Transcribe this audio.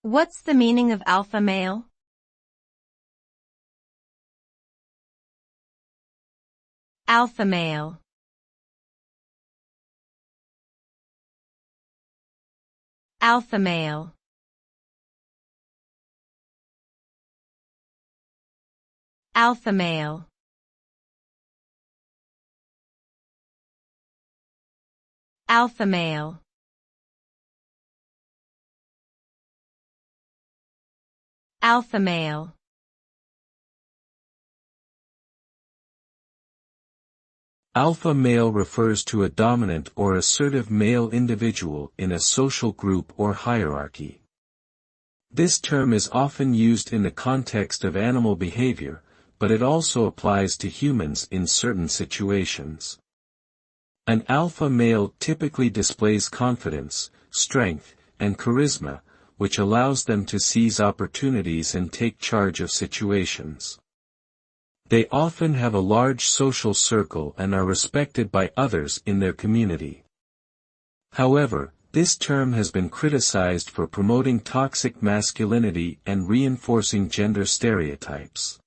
What's the meaning of alpha male? Alpha male. Alpha male. Alpha male. Alpha male. Alpha male. Alpha male refers to a dominant or assertive male individual in a social group or hierarchy. This term is often used in the context of animal behavior, but it also applies to humans in certain situations. An alpha male typically displays confidence, strength, and charisma, which allows them to seize opportunities and take charge of situations. They often have a large social circle and are respected by others in their community. However, this term has been criticized for promoting toxic masculinity and reinforcing gender stereotypes.